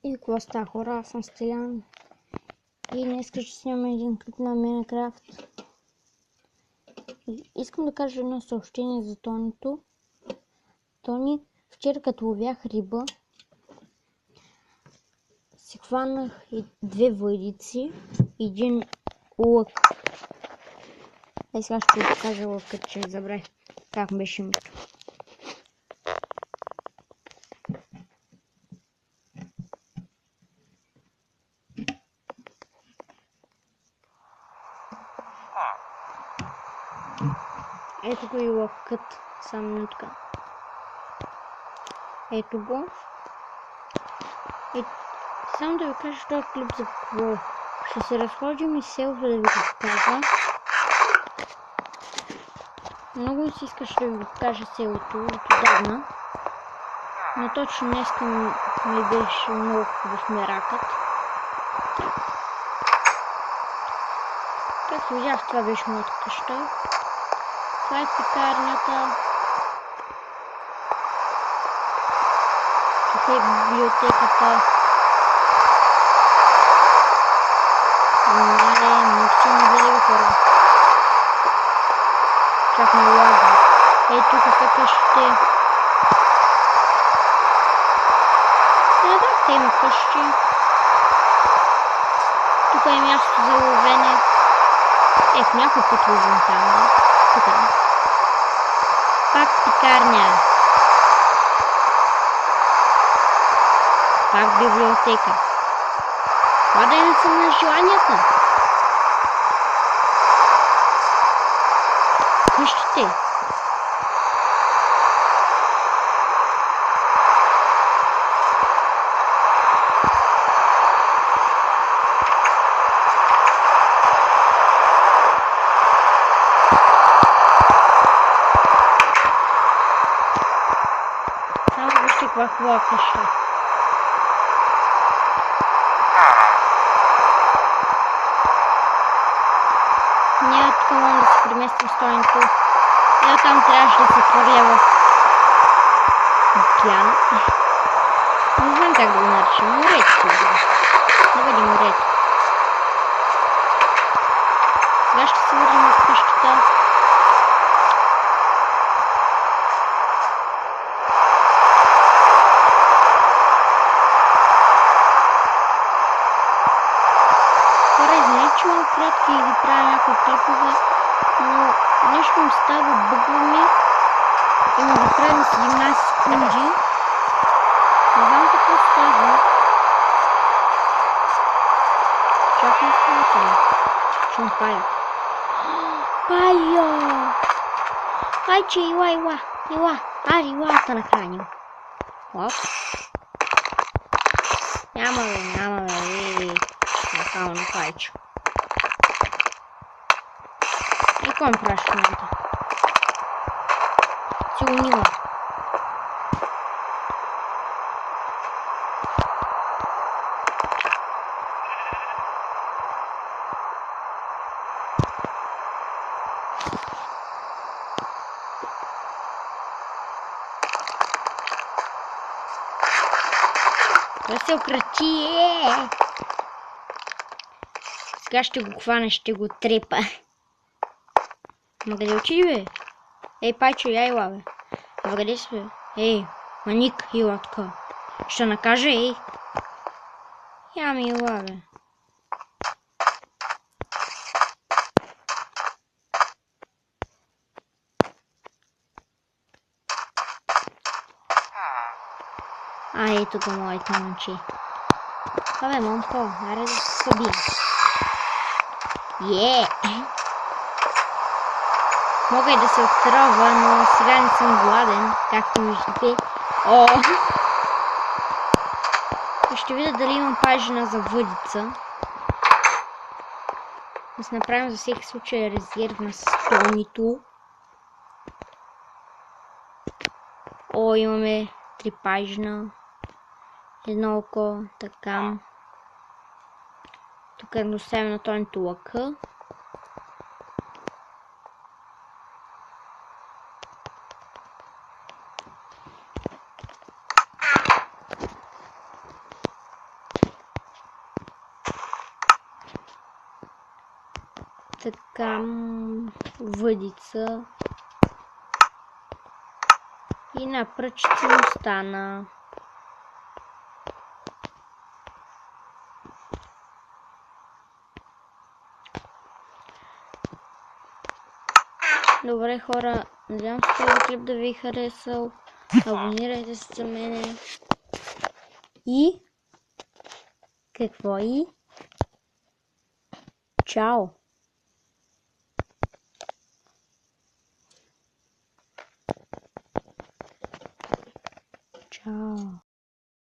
И какво става, хора? Аз съм Стилян и днес ще снимам един клип на Майнкрафт. Искам да кажа едно съобщение за Тонито. Тони, вчера като ловях риба, си хванах и 2 войдици, един лък. Сега ще ви покажа лъкът, че забравих как беше името. Ето го и лъкът, само минутка. Ето го. Само да ви кажа този клип за какво. Ще се разходим из селото да ви го покажа. Много си искаш да ви го покажа селото отдавна. Но точно днеска ми беше много хубав меракът. Както видях, това беше моята къща. Това е пекарнята. Тук е библиотеката. Много силно велики хора. Чак не лага. Ей, тук са къщите. Да, те има къщи. Тук е място за ловене. В някой път ловим там, да? Тук е. Пак пекарня. Пак библиотека. Кладенеца на желанията. Къщите. Само вижте каква хубава къща. Ние тук можем да се преместим с Тонито. Ето там трябваше да се хвърля в океан. Не знам как да го наричам. Морето. Да бъде морето. Сега ще се върнем от къщата. Хора, извинете, че малко кратки и ви правя някои клипове, но нещо ми става бъгваме и ме го правя на 17 секунди. Не знам какво става. Чакай това. Ще му пая. Пайо! Пайче, ила. Ари, илата нахраним. Оп. Няма бе. Нахално на пайче. И какво ми правиш в момента? Си унила. Да се ократи! Сега ще го хвана, ще го трепа. Ма къде отиди, бе? Ей, Пайчо, я ела, бе. Ама къде си, бе? Ей, маник, ела така. Ще накажа, ей. Я ми ела, бе. Ето го моите момче. Абе, момко, аре да се събия. Мога и да се отрова, но сега не съм гладен, както виждате. Ще видя дали имам пажина за въдица. Да се направим за всеки случай резервна с Тонито. Имаме 3 пажина. Едно око, така. Тук е доставим на Тонито лъка. така въдица и на пръчица му стана. Добре хора, надявам се този клип да ви е харесал. Абонирайте се за мене. И какво и? Чао! Чао!